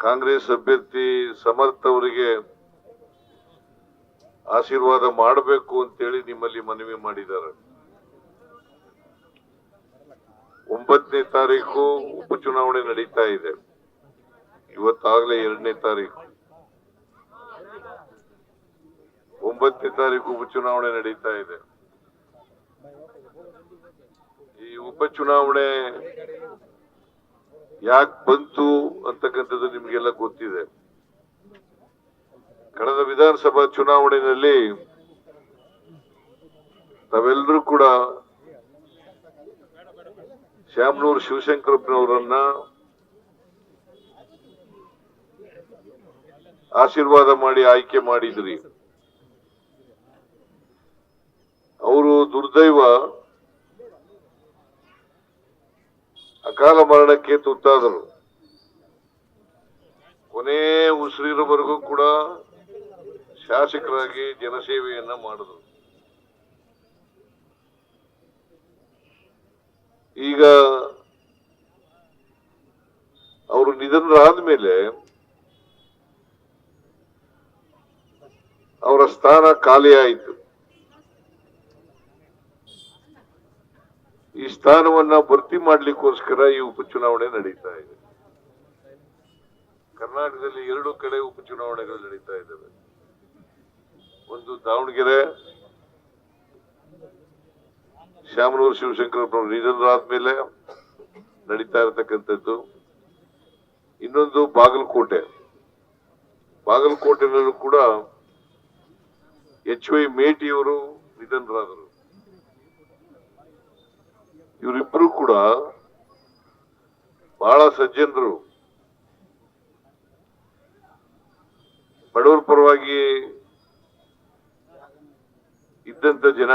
ಕಾಂಗ್ರೆಸ್ ಅಭ್ಯರ್ಥಿ ಸಮರ್ಥ ಅವರಿಗೆ ಆಶೀರ್ವಾದ ಮಾಡಬೇಕು ಅಂತೇಳಿ ನಿಮ್ಮಲ್ಲಿ ಮನವಿ ಮಾಡಿದ್ದಾರೆ. 9ನೇ ತಾರೀಕು ಉಪಚುನಾವಣೆ ನಡೀತಾ ಇದೆ. ಇವತ್ತಾಗಲೇ 2ನೇ ತಾರೀಕು. 9ನೇ ತಾರೀಕು ಉಪಚುನಾವಣೆ ನಡೀತಾ ಇದೆ. ಈ ಉಪಚುನಾವಣೆ ಯಾಕೆ ಬಂತು ಅಂತಕ್ಕಂಥದ್ದು ನಿಮ್ಗೆಲ್ಲ ಗೊತ್ತಿದೆ. ಕಳೆದ ವಿಧಾನಸಭಾ ಚುನಾವಣೆಯಲ್ಲಿ ತಾವೆಲ್ಲರೂ ಕೂಡ ಶ್ಯಾಮನೂರು ಶಿವಶಂಕರಪ್ಪನವರನ್ನ ಆಶೀರ್ವಾದ ಮಾಡಿ ಆಯ್ಕೆ ಮಾಡಿದ್ರಿ. ಅವರು ದುರ್ದೈವ ಅಕಾಲ ಮರಣಕ್ಕೆ ತುತ್ತಾದರು. ಕೊನೆ ಉಸಿರಿರೋವರೆಗೂ ಕೂಡ ಶಾಸಕರಾಗಿ ಜನಸೇವೆಯನ್ನ ಮಾಡಿದ್ರು. ಈಗ ಅವರು ನಿಧನರಾದ ಮೇಲೆ ಅವರ ಸ್ಥಾನ ಖಾಲಿ ಆಯಿತು. ಈ ಸ್ಥಾನವನ್ನ ಭರ್ತಿ ಮಾಡ್ಲಿಕ್ಕೋಸ್ಕರ ಈ ಉಪಚುನಾವಣೆ ನಡೀತಾ ಇದೆ. ಕರ್ನಾಟಕದಲ್ಲಿ 2 ಕಡೆ ಉಪಚುನಾವಣೆಗಳು ನಡೀತಾ ಇದ್ದಾವೆ. ಒಂದು ದಾವಣಗೆರೆ, ಶ್ಯಾಮನೂರು ಶಿವಶಂಕರಪ್ಪನವರು ನಿಧನರಾದ ಮೇಲೆ ನಡೀತಾ ಇರತಕ್ಕಂಥದ್ದು. ಇನ್ನೊಂದು ಬಾಗಲಕೋಟೆ. ಬಾಗಲಕೋಟೆನಲ್ಲೂ ಕೂಡ HY ಮೇಟಿಯವರು ನಿಧನರಾದರು. ಇವರಿಬ್ಬರು ಕೂಡ ಬಹಳ ಸಜ್ಜನರು, ಬಡವರ ಪರವಾಗಿ ಇದ್ದಂತ ಜನ.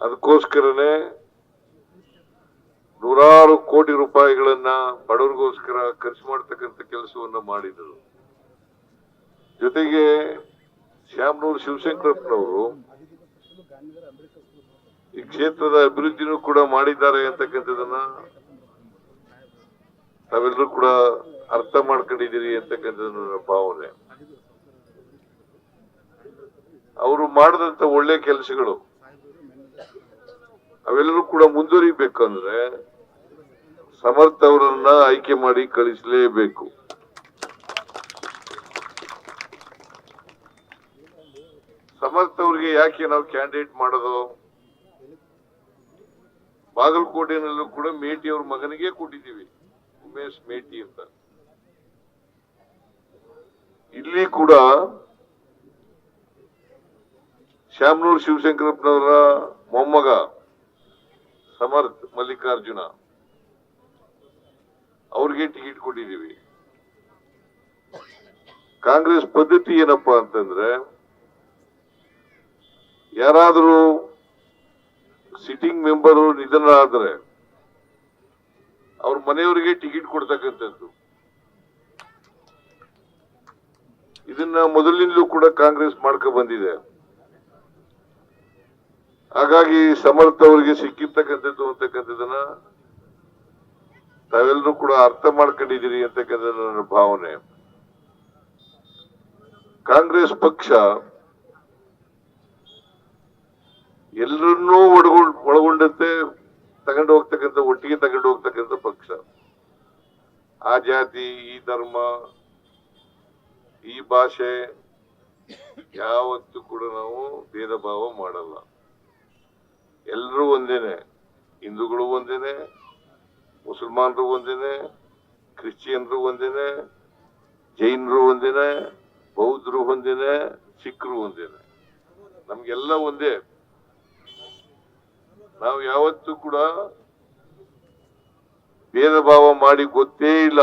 ಅದಕ್ಕೋಸ್ಕರನೇ ನೂರಾರು ಕೋಟಿ ರೂಪಾಯಿಗಳನ್ನ ಬಡವರಿಗೋಸ್ಕರ ಖರ್ಚು ಮಾಡತಕ್ಕಂಥ ಕೆಲಸವನ್ನ ಮಾಡಿದರು. ಜೊತೆಗೆ ಶ್ಯಾಮನೂರು ಶಿವಶಂಕರಪ್ಪನವರು ಈ ಕ್ಷೇತ್ರದ ಅಭಿವೃದ್ಧಿನೂ ಕೂಡ ಮಾಡಿದ್ದಾರೆ ಅಂತಕ್ಕಂಥದನ್ನ ತಾವೆಲ್ಲರೂ ಕೂಡ ಅರ್ಥ ಮಾಡ್ಕೊಂಡಿದ್ದೀರಿ ಅಂತಕ್ಕಂಥದ್ದು ನನ್ನ ಭಾವನೆ. ಅವರು ಮಾಡಿದಂತ ಒಳ್ಳೆ ಕೆಲಸಗಳು ಅವೆಲ್ಲರೂ ಕೂಡ ಮುಂದುವರಿಬೇಕಂದ್ರೆ ಸಮರ್ಥ ಅವರನ್ನ ಆಯ್ಕೆ ಮಾಡಿ ಕಳಿಸಲೇಬೇಕು. ಸಮರ್ಥ ಅವ್ರಿಗೆ ಯಾಕೆ ನಾವು ಕ್ಯಾಂಡಿಡೇಟ್ ಮಾಡೋದು? ಬಾಗಲಕೋಟೆನಲ್ಲೂ ಕೂಡ ಮೇಟಿ ಅವ್ರ ಮಗನಿಗೆ ಕೊಟ್ಟಿದ್ದೀವಿ, ಉಮೇಶ್ ಮೇಟಿ ಅಂತ. ಇಲ್ಲಿ ಕೂಡ ಶ್ಯಾಮನೂರು ಶಿವಶಂಕರಪ್ಪನವರ ಮೊಮ್ಮಗ ಸಮರ್ಥ ಮಲ್ಲಿಕಾರ್ಜುನ ಅವ್ರಿಗೆ ಟಿಕೆಟ್ ಕೊಟ್ಟಿದ್ದೀವಿ. ಕಾಂಗ್ರೆಸ್ ಪದ್ಧತಿ ಏನಪ್ಪಾ ಅಂತಂದ್ರೆ, ಯಾರಾದರೂ ಸಿಟ್ಟಿಂಗ್ ಮೆಂಬರ್ ನಿಧನರಾದ್ರೆ ಅವ್ರ ಮನೆಯವರಿಗೆ ಟಿಕೆಟ್ ಕೊಡ್ತಕ್ಕಂಥದ್ದು. ಇದನ್ನ ಮೊದಲಿನಿಂದಲೂ ಕೂಡ ಕಾಂಗ್ರೆಸ್ ಮಾಡ್ಕೊ ಬಂದಿದೆ. ಹಾಗಾಗಿ ಸಮರ್ಥ ಅವರಿಗೆ ಸಿಕ್ಕಿರ್ತಕ್ಕಂಥದ್ದು ಅಂತಕ್ಕಂಥದನ್ನ ತಾವೆಲ್ಲರೂ ಕೂಡ ಅರ್ಥ ಮಾಡ್ಕೊಂಡಿದ್ದೀರಿ ಅಂತಕ್ಕಂಥ ನನ್ನ ಭಾವನೆ. ಕಾಂಗ್ರೆಸ್ ಪಕ್ಷ ಎಲ್ಲರನ್ನೂ ಒಳಗೊಂಡಂತೆ ತಗೊಂಡು ಹೋಗ್ತಕ್ಕಂಥ, ಒಟ್ಟಿಗೆ ತಗೊಂಡು ಹೋಗ್ತಕ್ಕಂಥ ಪಕ್ಷ. ಆ ಜಾತಿ, ಈ ಧರ್ಮ, ಈ ಭಾಷೆ ಯಾವತ್ತೂ ಕೂಡ ನಾವು ಭೇದ ಭಾವ ಮಾಡಲ್ಲ. ಎಲ್ಲರೂ ಒಂದೇನೆ. ಹಿಂದೂಗಳು ಒಂದೇನೆ, ಮುಸಲ್ಮಾನರು ಒಂದೇನೆ, ಕ್ರಿಶ್ಚಿಯನ್ರು ಒಂದೇನೆ, ಜೈನರು ಒಂದೇನೆ, ಬೌದ್ಧರು ಒಂದೇನೆ, ಸಿಖ್ರು ಒಂದೇನೆ. ನಮ್ಗೆಲ್ಲ ಒಂದೇ. ನಾವು ಯಾವತ್ತೂ ಕೂಡ ಭೇದ ಭಾವ ಮಾಡಿ ಗೊತ್ತೇ ಇಲ್ಲ.